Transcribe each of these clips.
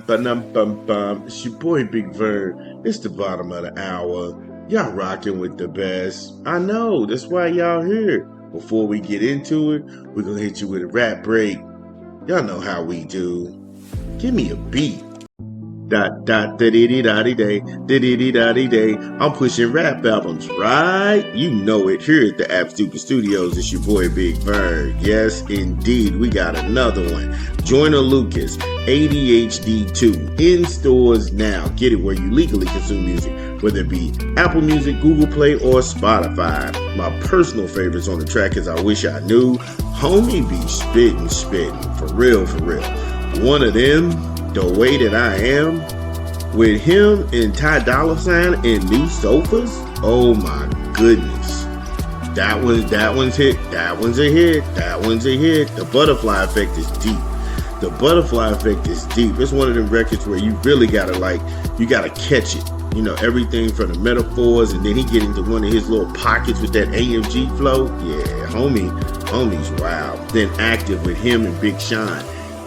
Ba-dum-bum-bum. It's your boy Big Vern. It's the bottom of the hour. Y'all rocking with the best. I know, that's why y'all here. Before we get into it, we're gonna hit you with a rap break. Y'all know how we do. Give me a beat. Dot dot da dee dee dotty day, da dee dee dotty day. I'm pushing rap albums, right? You know it. Here at the App Stupid Studios, it's your boy Big Bird. Yes, indeed, we got another one. Joyner Lucas, ADHD 2, in stores now. Get it where you legally consume music, whether it be Apple Music, Google Play, or Spotify. My personal favorites on the track is I Wish I Knew. Homie be spitting, for real, for real. One of them, The Way That I Am, with him and Ty Dolla $ign and New Sofas. Oh my goodness. That one's hit. That one's a hit. That one's a hit. The Butterfly Effect is deep. The Butterfly Effect is deep. It's one of them records where you really gotta you gotta catch it. You know, everything from the metaphors, and then he get into one of his little pockets with that AMG flow. Yeah, homie's wild. Then Active with him and Big Sean.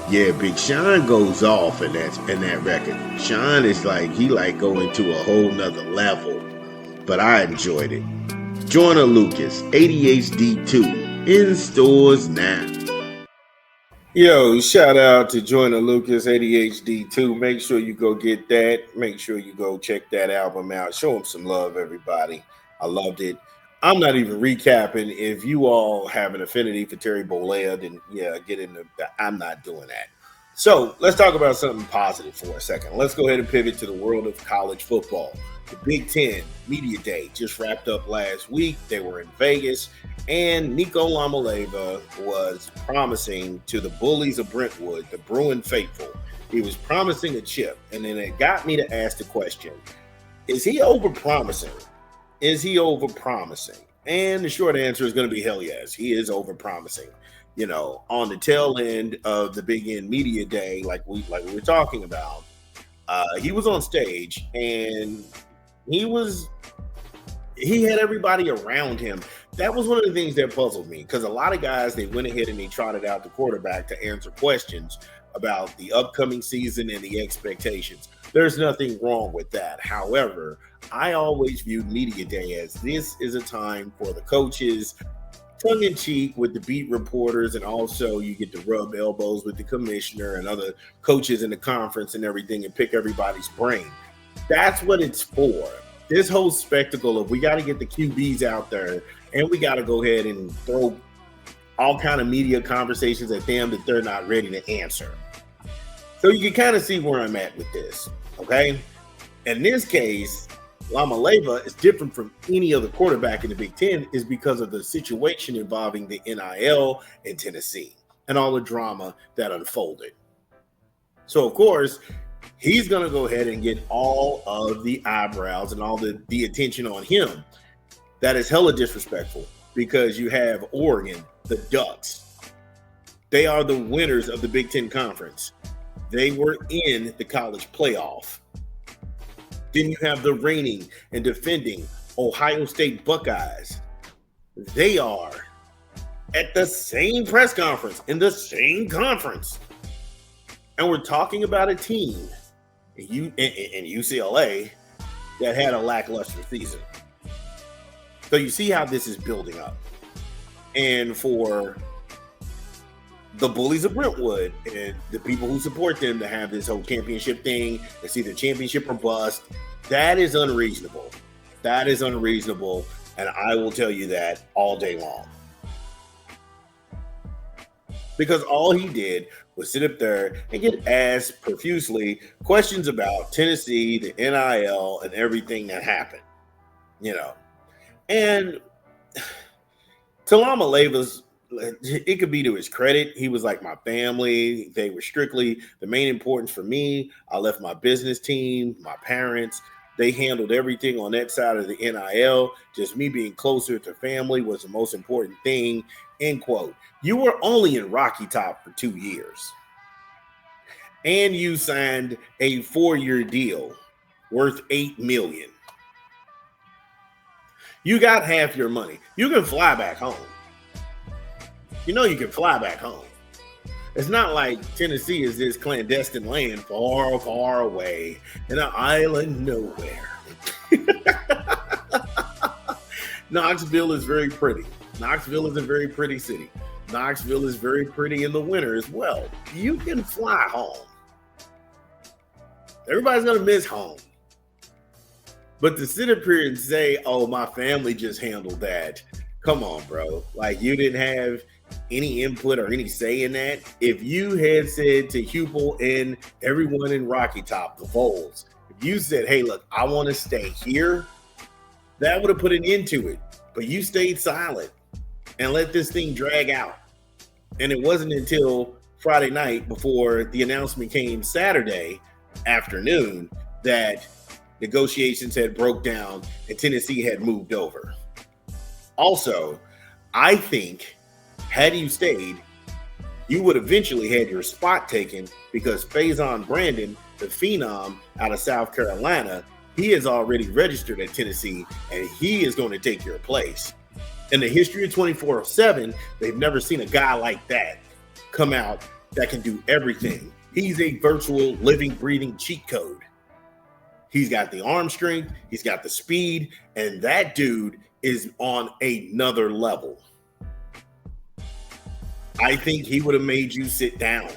Yeah, Big Sean goes off in that record. Sean is he going to a whole nother level. But I enjoyed it. Joyner Lucas, ADHD 2, in stores now. Yo, shout out to Joyner Lucas, ADHD 2. Make sure you go get that. Make sure you go check that album out. Show him some love, everybody. I loved it. I'm not even recapping. If you all have an affinity for Terry Bollea, then yeah, get into that. I'm not doing that. So let's talk about something positive for a second. Let's go ahead and pivot to the world of college football. The Big 10 Media Day just wrapped up last week. They were in Vegas, and Nico Lamaleva was promising to the bullies of Brentwood, the Bruin faithful. He was promising a chip, and then it got me to ask the question, is he overpromising? Is he overpromising? And the short answer is going to be hell yes. He is overpromising. You know, on the tail end of the Big End Media Day, like we were talking about, he was on stage and he had everybody around him. That was one of the things that puzzled me, because a lot of guys, they went ahead and they trotted out the quarterback to answer questions about the upcoming season and the expectations. There's nothing wrong with that. However, I always viewed Media Day as this is a time for the coaches, tongue in cheek with the beat reporters, and also you get to rub elbows with the commissioner and other coaches in the conference and everything and pick everybody's brain. That's what it's for. This whole spectacle of we got to get the QBs out there and we got to go ahead and throw all kind of media conversations at them that they're not ready to answer. So you can kind of see where I'm at with this, okay? In this case, Lamaleva is different from any other quarterback in the Big Ten is because of the situation involving the NIL in Tennessee and all the drama that unfolded. So, of course, he's going to go ahead and get all of the eyebrows and all the attention on him. That is hella disrespectful, because you have Oregon, the Ducks. They are the winners of the Big Ten Conference. They were in the college playoff. Then you have the reigning and defending Ohio State Buckeyes. They are at the same press conference, in the same conference. And we're talking about a team in UCLA that had a lackluster season. So you see how this is building up. And for the bullies of Brentwood and the people who support them to have this whole championship thing, it's either championship or bust, that is unreasonable. That is unreasonable. And I will tell you that all day long. Because all he did was sit up there and get asked profusely questions about Tennessee, the NIL, and everything that happened. You know. And Lamaleva, it could be to his credit. He was like my family. They were strictly the main importance for me. I left my business team, my parents. They handled everything on that side of the NIL. Just me being closer to family was the most important thing, end quote. You were only in Rocky Top for 2 years. And you signed a 4-year deal worth $8 million. You got half your money. You can fly back home. You know you can fly back home. It's not like Tennessee is this clandestine land far, far away in an island nowhere. Knoxville is very pretty. Knoxville is a very pretty city. Knoxville is very pretty in the winter as well. You can fly home. Everybody's going to miss home. But to sit up here and say, oh, my family just handled that. Come on, bro. Like, you didn't have any input or any say in that. If you had said to Hupel and everyone in Rocky Top, the Vols, if you said, hey, look, I want to stay here, that would have put an end to it. But you stayed silent and let this thing drag out. And it wasn't until Friday night before the announcement came Saturday afternoon that negotiations had broke down and Tennessee had moved over. Also, I think had you stayed, you would eventually had your spot taken because Faison Brandon, the phenom out of South Carolina, he is already registered at Tennessee and he is going to take your place. In the history of 24/7, they've never seen a guy like that come out that can do everything. He's a virtual living, breathing cheat code. He's got the arm strength, he's got the speed, and that dude is on another level. I think he would have made you sit down.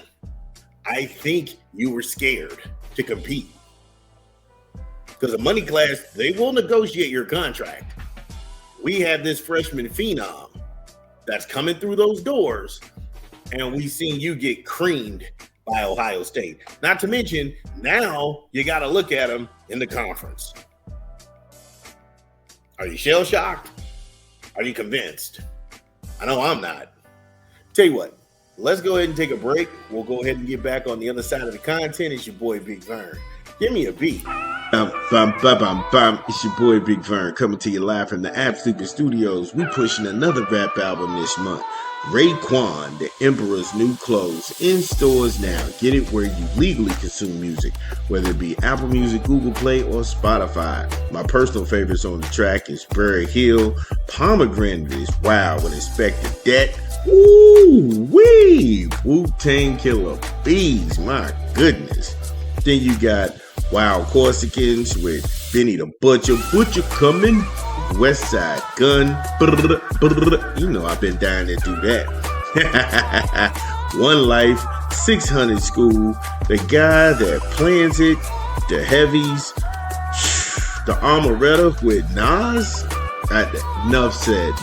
I think you were scared to compete. Because the money class, they will negotiate your contract. We have this freshman phenom that's coming through those doors, and we've seen you get creamed by Ohio State. Not to mention, now you got to look at them in the conference. Are you shell-shocked? Are you convinced? I know I'm not. Tell you what, let's go ahead and take a break. We'll go ahead and get back on the other side of the content. It's your boy, Big Vern. Give me a beat. It's your boy Big Vern coming to you live from the Absolute Studios. We pushing another rap album this month. Raekwon, The Emperor's New Clothes, in stores now. Get it where you legally consume music, whether it be Apple Music, Google Play, or Spotify. My personal favorites on the track is Berry Hill. Pomegranate is Wild with Inspector Det. Ooh-wee! Wu-Tang Killer Bees, my goodness. Then you got Wild Corsicans with Benny the Butcher. Butcher coming. West Side Gun. Brr, brr. You know I've been dying to do that. One Life. 600 School. The guy that plans it. The Heavies. The Amaretta with Nas. Enough said.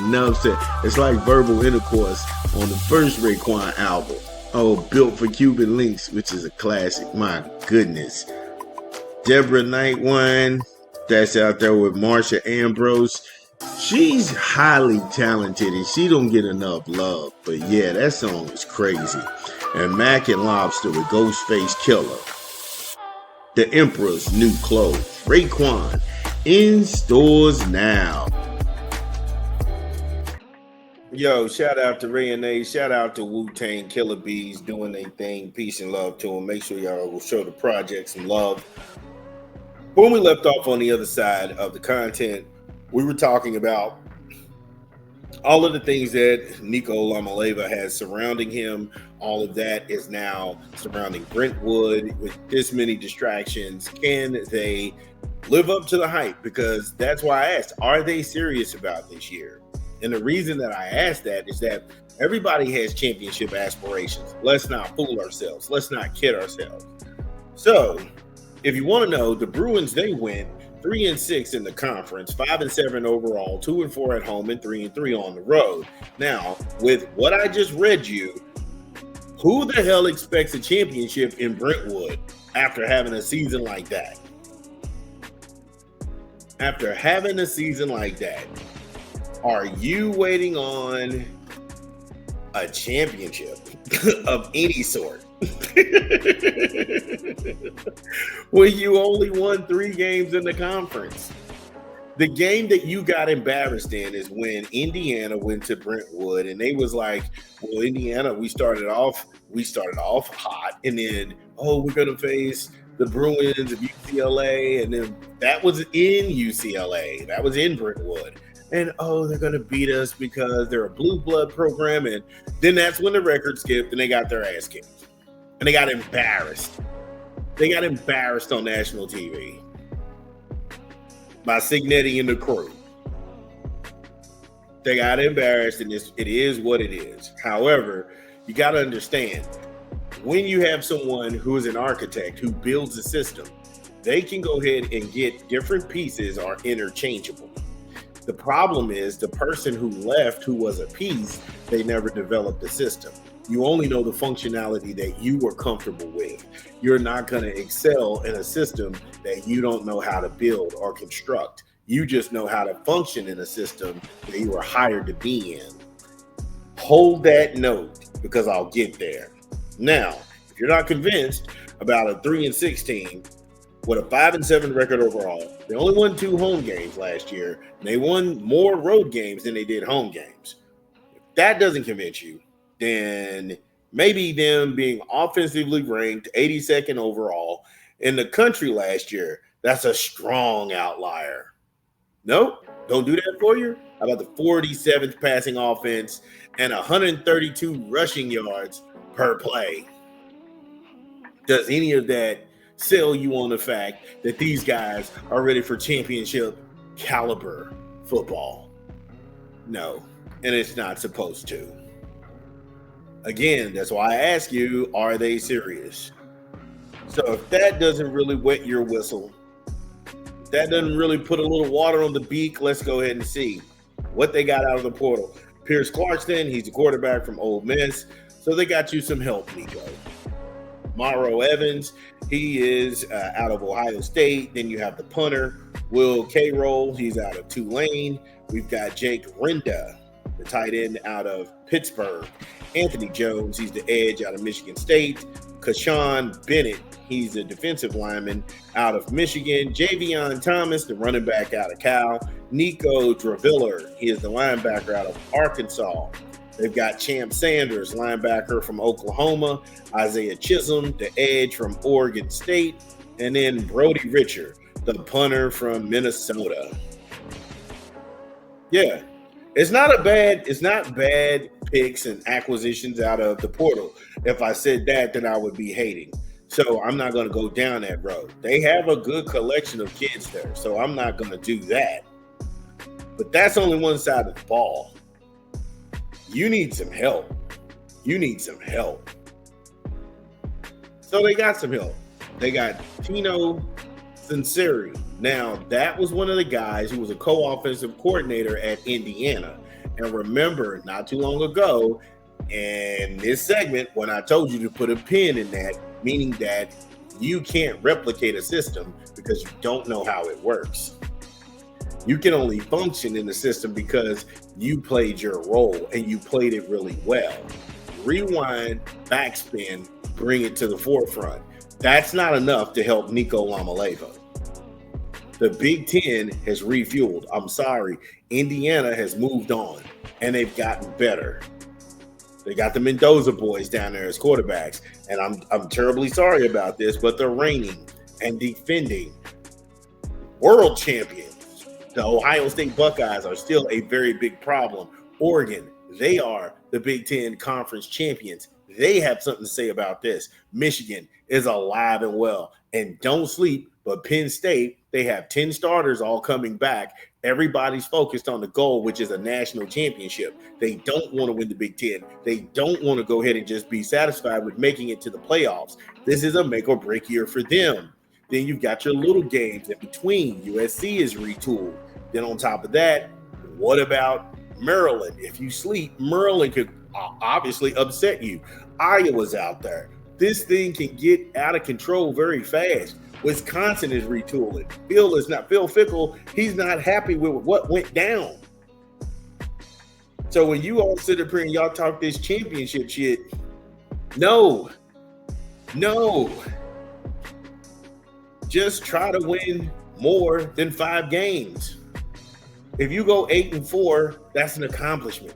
It's like verbal intercourse on the first Raekwon album. Oh, Built for Cuban Links, which is a classic. My goodness. Deborah Nightwine, that's out there with Marsha Ambrose. She's highly talented and she don't get enough love. But yeah, that song is crazy. And Mac and Lobster with Ghostface Killer. The Emperor's New Clothes. Raekwon, in stores now. Yo, shout out to Ray and A. Shout out to Wu-Tang Killer Bees doing their thing. Peace and love to them. Make sure y'all will show the project some love. When we left off on the other side of the content, we were talking about all of the things that Nico Lamaleva has surrounding him. All of that is now surrounding Brentwood with this many distractions. Can they live up to the hype? Because that's why I asked, are they serious about this year? And the reason that I asked that is that everybody has championship aspirations. Let's not fool ourselves. Let's not kid ourselves. So, if you want to know, the Bruins, they went 3-6 in the conference, 5-7 overall, 2-4 at home, and 3-3 on the road. Now, with what I just read you, who the hell expects a championship in Brentwood after having a season like that? After having a season like that, are you waiting on a championship of any sort? When you only won 3 games in the conference. The game that you got embarrassed in is when Indiana went to Brentwood and they was like, well, Indiana, we started off hot, and then, we're gonna face the Bruins of UCLA, and then that was in UCLA, that was in Brentwood. and oh, they're going to beat us because they're a blue blood program. And then that's when the record skipped and they got their ass kicked. And they got embarrassed. They got embarrassed on national TV by Signetti and the crew. They got embarrassed, and it is what it is. However, you got to understand, when you have someone who is an architect who builds a system, they can go ahead and get different pieces are interchangeable. The problem is the person who left, who was a piece, they never developed the system. You only know the functionality that you were comfortable with. You're not going to excel in a system that you don't know how to build or construct. You just know how to function in a system that you were hired to be in. Hold that note, because I'll get there. Now, if you're not convinced about a 3-6 team with a 5-7 record overall, they only won 2 home games last year, and they won more road games than they did home games. If that doesn't convince you, then maybe them being offensively ranked 82nd overall in the country last year, that's a strong outlier. Nope, don't do that for you. How about the 47th passing offense and 132 rushing yards per play? Does any of that sell you on the fact that these guys are ready for championship caliber football? No, and it's not supposed to. Again, that's why I ask you, are they serious? So if that doesn't really wet your whistle, if that doesn't really put a little water on the beak, let's go ahead and see what they got out of the portal. Pierce Clarkston, he's a quarterback from Ole Miss, so they got you some help, Nico. Morrow Evans, he is out of Ohio State. Then you have the punter, Will K-Roll, he's out of Tulane. We've got Jake Renda, the tight end out of Pittsburgh. Anthony Jones, he's the edge out of Michigan State. Kashawn Bennett, he's a defensive lineman out of Michigan. Javion Thomas, the running back out of Cal. Nico Draviller, he is the linebacker out of Arkansas. They've got Champ Sanders, linebacker from Oklahoma. Isaiah Chisholm, the edge from Oregon State. And then Brody Richard, the punter from Minnesota. Yeah. It's not bad picks and acquisitions out of the portal. If I said that, then I would be hating. So I'm not going to go down that road. They have a good collection of kids there, so I'm not going to do that. But that's only one side of the ball. You need some help. So they got some help. They got Tino Sinceri. Now, that was one of the guys who was a co-offensive coordinator at Indiana. And remember, not too long ago, in this segment, when I told you to put a pin in that, meaning that you can't replicate a system because you don't know how it works. You can only function in the system because you played your role and you played it really well. Rewind, backspin, bring it to the forefront. That's not enough to help Nico Lamaleva. The Big 10 has refueled. I'm sorry. Indiana has moved on, and they've gotten better. They got the Mendoza boys down there as quarterbacks, and I'm terribly sorry about this, but the reigning and defending world champions, the Ohio State Buckeyes, are still a very big problem. Oregon, they are the Big 10 conference champions. They have something to say about this. Michigan is alive and well, and don't sleep. But Penn State, they have 10 starters all coming back. Everybody's focused on the goal, which is a national championship. They don't want to win the Big 10. They don't want to go ahead and just be satisfied with making it to the playoffs. This is a make or break year for them. Then you've got your little games in between. USC is retooled. Then on top of that, what about Maryland? If you sleep, Maryland could obviously upset you. Iowa's out there. This thing can get out of control very fast. Wisconsin is retooling. Phil Fickle, he's not happy with what went down. So when you all sit up here and y'all talk this championship shit, no. Just try to win more than 5 games. If you go 8-4, that's an accomplishment.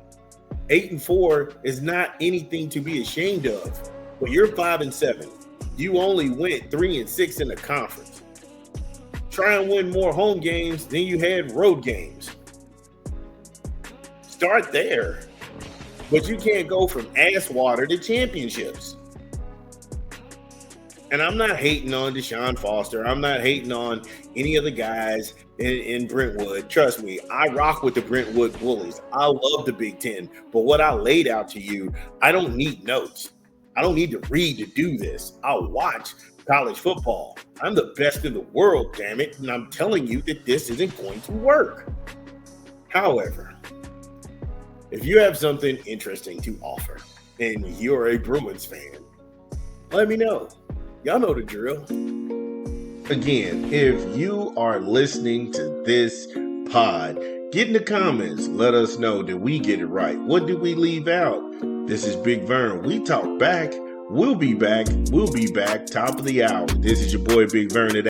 8-4 is not anything to be ashamed of. But you're 5-7. You only went 3-6 in the conference. Try and win more home games than you had road games. start there. But you can't go from ass water to championships. And I'm not hating on Deshaun Foster. I'm not hating on any of the guys in Brentwood. Trust me, I rock with the Brentwood bullies. I love the Big 10. But what I laid out to you, I don't need notes. I don't need to read to do this. I'll watch college football. I'm the best in the world, damn it. And I'm telling you that this isn't going to work. However, if you have something interesting to offer and you're a Bruins fan, let me know. Y'all know the drill. Again, if you are listening to this pod, get in the comments. Let us know that we get it right. What did we leave out? This is Big Vern. We talk back. We'll be back. Top of the hour. This is your boy Big Vern.